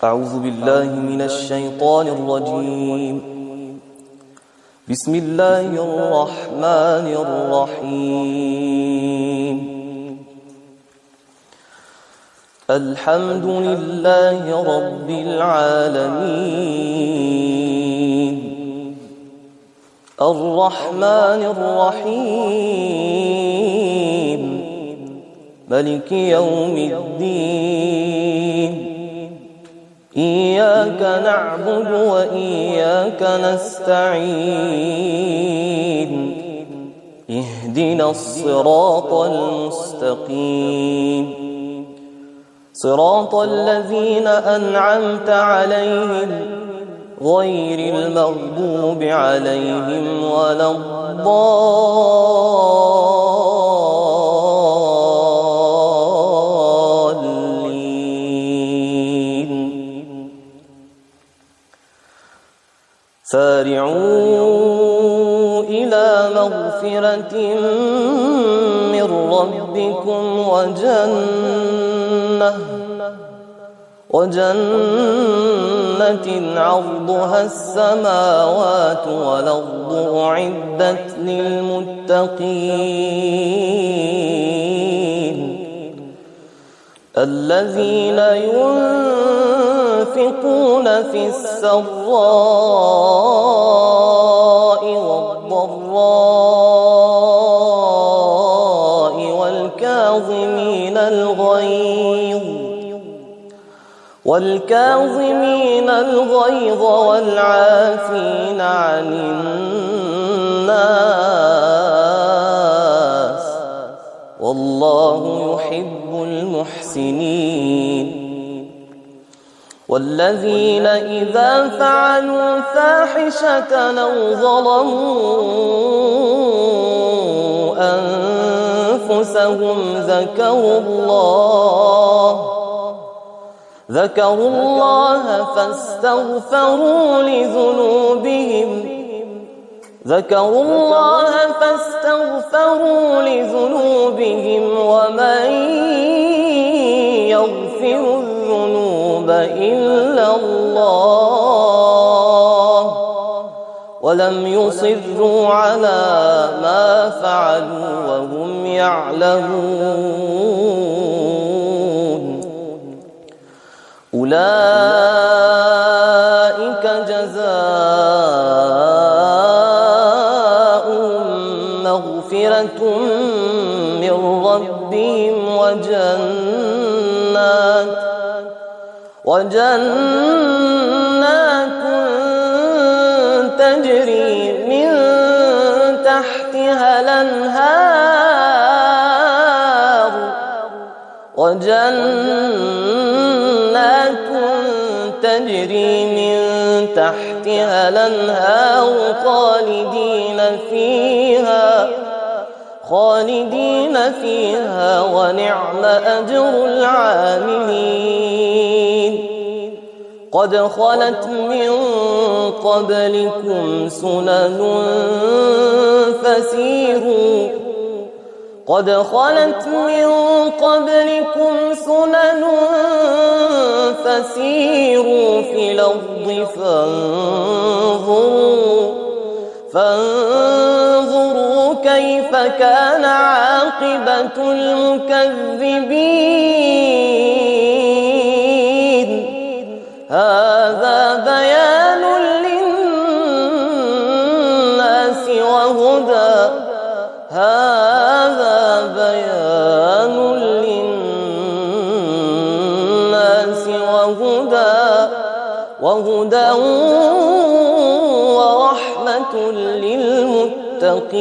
أعوذ بالله من الشيطان الرجيم. بسم الله الرحمن الرحيم. الحمد لله رب العالمين، الرحمن الرحيم، ملك يوم الدين. إياك نعبد وإياك نستعين. اهدنا الصراط المستقيم، صراط الذين أنعمت عليهم غير المغضوب عليهم ولا الضالين. سارعوا إلى مغفرة من ربكم وجنة عرضها السماوات والأرض أعدت للمتقين، الذين ينفقون في السراء والضراء والكاظمين الغيظ والعافين عن الناس، والله يحب المحسنين. والذين إذا فعلوا فاحشة أو ظلموا أنفسهم ذكروا الله فاستغفروا لذنوبهم ومن يغفر الذنوب إلا الله ولم يصروا على ما فعلوا وهم يعلمون. أولئك جزاؤهم مغفرة من ربهم وجنات تجري من تحتها الأنهار خالدين فيها ونعم أجر العاملين. قد خلت من قبلكم سنن فسيروا في الأرض فانظروا كيف كان عاقبة المكذبين. هذا بيان للناس وهدى ورحمة للمتقين.